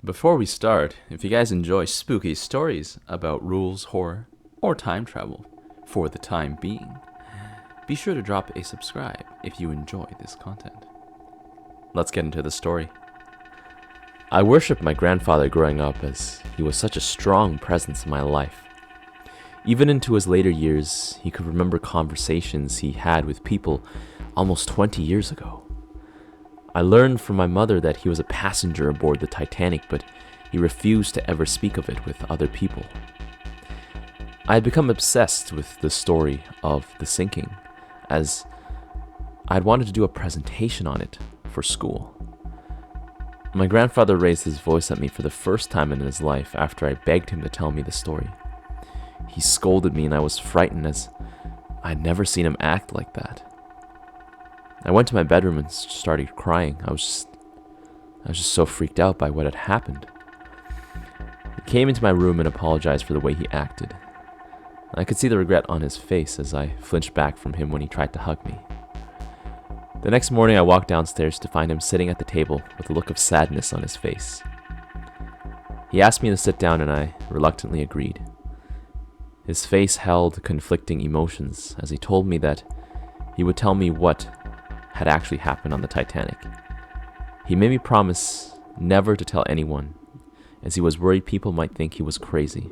Before we start, if you guys enjoy spooky stories about rules, horror, or time travel for the time being, be sure to drop a subscribe if you enjoy this content. Let's get into the story. I worshipped my grandfather growing up as he was such a strong presence in my life. Even into his later years, he could remember conversations he had with people almost 20 years ago. I learned from my mother that he was a passenger aboard the Titanic, but he refused to ever speak of it with other people. I had become obsessed with the story of the sinking, as I had wanted to do a presentation on it for school. My grandfather raised his voice at me for the first time in his life after I begged him to tell me the story. He scolded me and I was frightened as I had never seen him act like that. I went to my bedroom and started crying. I was just so freaked out by what had happened. He came into my room and apologized for the way he acted. I could see the regret on his face as I flinched back from him when he tried to hug me. The next morning I walked downstairs to find him sitting at the table with a look of sadness on his face. He asked me to sit down and I reluctantly agreed. His face held conflicting emotions as he told me that he would tell me what had actually happened on the Titanic. He made me promise never to tell anyone, as he was worried people might think he was crazy.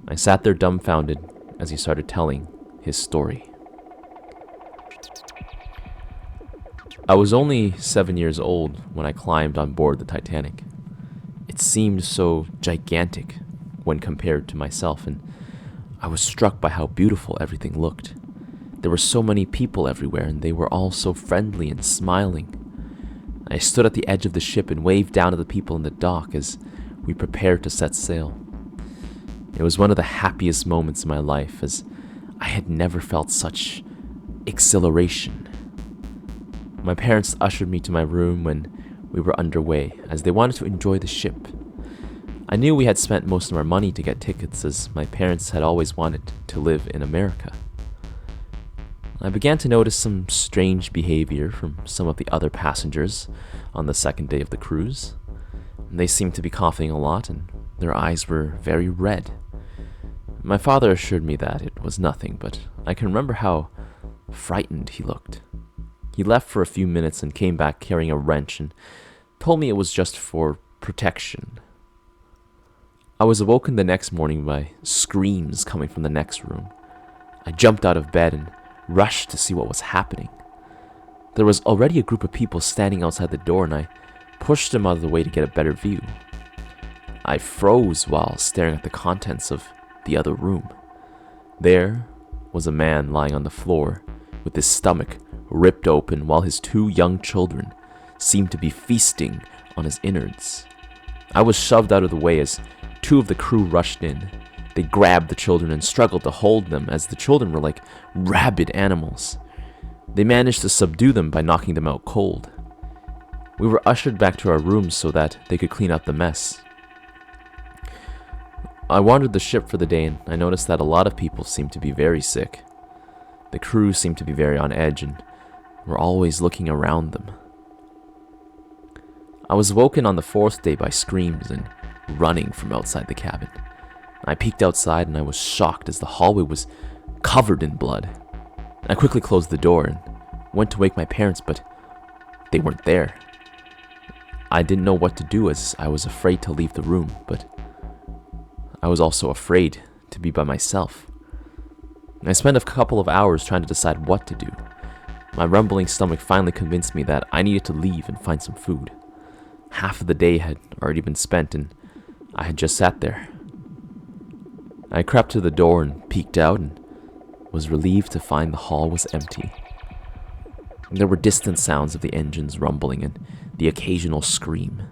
I sat there dumbfounded as he started telling his story. I was only 7 years old when I climbed on board the Titanic. It seemed so gigantic when compared to myself, and I was struck by how beautiful everything looked. There were so many people everywhere, and they were all so friendly and smiling. I stood at the edge of the ship and waved down at the people in the dock as we prepared to set sail. It was one of the happiest moments in my life, as I had never felt such exhilaration. My parents ushered me to my room when we were underway, as they wanted to enjoy the ship. I knew we had spent most of our money to get tickets, as my parents had always wanted to live in America. I began to notice some strange behavior from some of the other passengers on the second day of the cruise. They seemed to be coughing a lot, and their eyes were very red. My father assured me that it was nothing, but I can remember how frightened he looked. He left for a few minutes and came back carrying a wrench and told me it was just for protection. I was awoken the next morning by screams coming from the next room. I jumped out of bed and rushed to see what was happening. There was already a group of people standing outside the door, and I pushed them out of the way to get a better view. I froze while staring at the contents of the other room. There was a man lying on the floor with his stomach ripped open while his two young children seemed to be feasting on his innards. I was shoved out of the way as two of the crew rushed in. They grabbed the children and struggled to hold them as the children were like rabid animals. They managed to subdue them by knocking them out cold. We were ushered back to our rooms so that they could clean up the mess. I wandered the ship for the day and I noticed that a lot of people seemed to be very sick. The crew seemed to be very on edge and were always looking around them. I was woken on the fourth day by screams and running from outside the cabin. I peeked outside and I was shocked as the hallway was covered in blood. I quickly closed the door and went to wake my parents, but they weren't there. I didn't know what to do as I was afraid to leave the room, but I was also afraid to be by myself. I spent a couple of hours trying to decide what to do. My rumbling stomach finally convinced me that I needed to leave and find some food. Half of the day had already been spent and I had just sat there. I crept to the door and peeked out and was relieved to find the hall was empty. There were distant sounds of the engines rumbling and the occasional scream.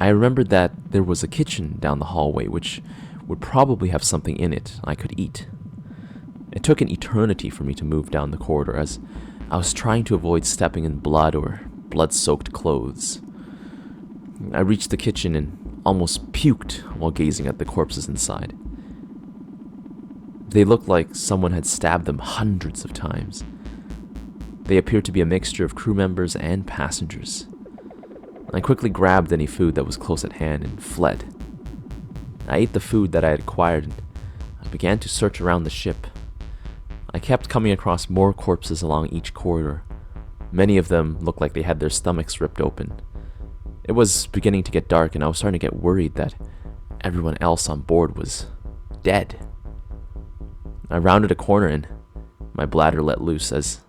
I remembered that there was a kitchen down the hallway which would probably have something in it I could eat. It took an eternity for me to move down the corridor as I was trying to avoid stepping in blood or blood-soaked clothes. I reached the kitchen and almost puked while gazing at the corpses inside. They looked like someone had stabbed them hundreds of times. They appeared to be a mixture of crew members and passengers. I quickly grabbed any food that was close at hand and fled. I ate the food that I had acquired and I began to search around the ship. I kept coming across more corpses along each corridor. Many of them looked like they had their stomachs ripped open. It was beginning to get dark and I was starting to get worried that everyone else on board was dead. I rounded a corner and my bladder let loose as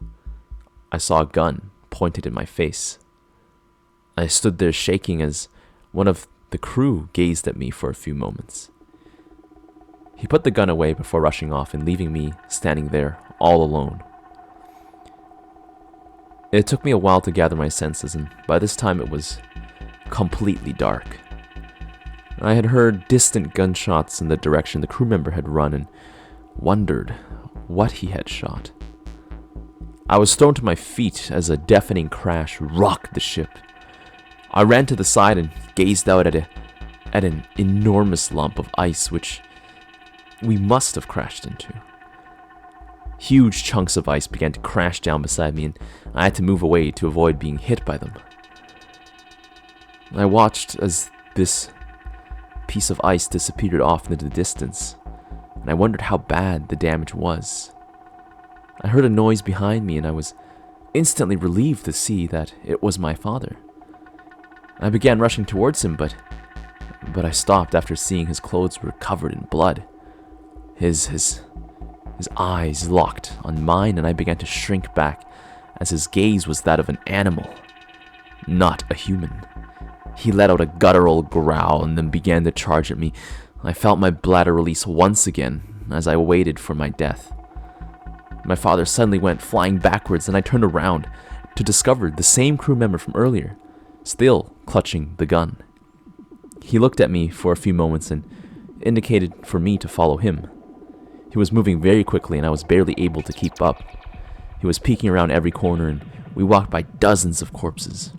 I saw a gun pointed in my face. I stood there shaking as one of the crew gazed at me for a few moments. He put the gun away before rushing off and leaving me standing there all alone. It took me a while to gather my senses, and by this time it was completely dark. I had heard distant gunshots in the direction the crew member had run and wondered what he had shot. I was thrown to my feet as a deafening crash rocked the ship. I ran to the side and gazed out at an enormous lump of ice which we must have crashed into. Huge chunks of ice began to crash down beside me and I had to move away to avoid being hit by them. I watched as this piece of ice disappeared off into the distance, and I wondered how bad the damage was. I heard a noise behind me and I was instantly relieved to see that it was my father. I began rushing towards him, but I stopped after seeing his clothes were covered in blood. His eyes locked on mine and I began to shrink back as his gaze was that of an animal, not a human. He let out a guttural growl and then began to charge at me. I felt my bladder release once again as I waited for my death. My father suddenly went flying backwards and I turned around to discover the same crew member from earlier, still clutching the gun. He looked at me for a few moments and indicated for me to follow him. He was moving very quickly and I was barely able to keep up. He was peeking around every corner and we walked by dozens of corpses.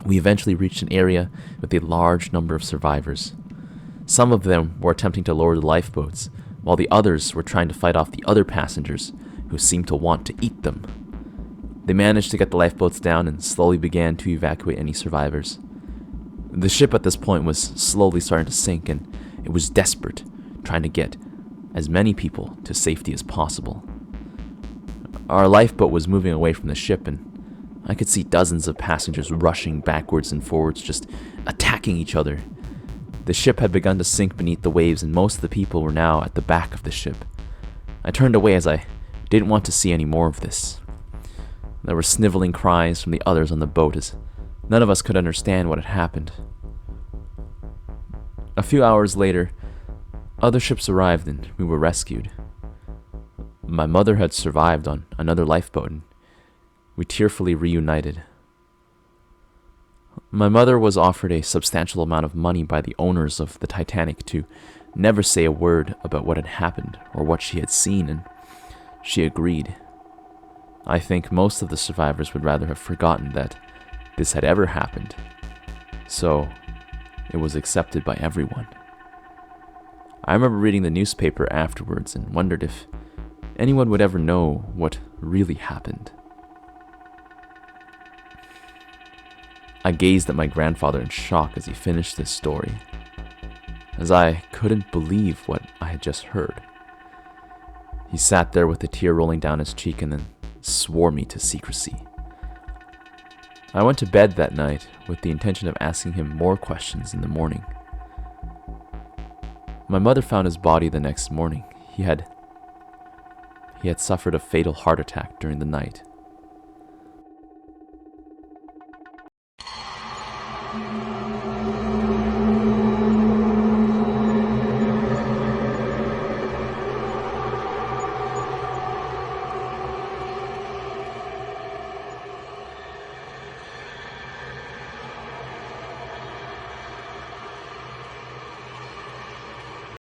We eventually reached an area with a large number of survivors. Some of them were attempting to lower the lifeboats, while the others were trying to fight off the other passengers who seemed to want to eat them. They managed to get the lifeboats down and slowly began to evacuate any survivors. The ship at this point was slowly starting to sink and it was desperate, trying to get as many people to safety as possible. Our lifeboat was moving away from the ship and I could see dozens of passengers rushing backwards and forwards, just attacking each other. The ship had begun to sink beneath the waves and most of the people were now at the back of the ship. I turned away as I didn't want to see any more of this. There were sniveling cries from the others on the boat as none of us could understand what had happened. A few hours later, other ships arrived and we were rescued. My mother had survived on another lifeboat and we tearfully reunited. My mother was offered a substantial amount of money by the owners of the Titanic to never say a word about what had happened or what she had seen, and she agreed. I think most of the survivors would rather have forgotten that this had ever happened, so it was accepted by everyone. I remember reading the newspaper afterwards and wondered if anyone would ever know what really happened. I gazed at my grandfather in shock as he finished this story, as I couldn't believe what I had just heard. He sat there with a tear rolling down his cheek and then swore me to secrecy. I went to bed that night with the intention of asking him more questions in the morning. My mother found his body the next morning. He had suffered a fatal heart attack during the night.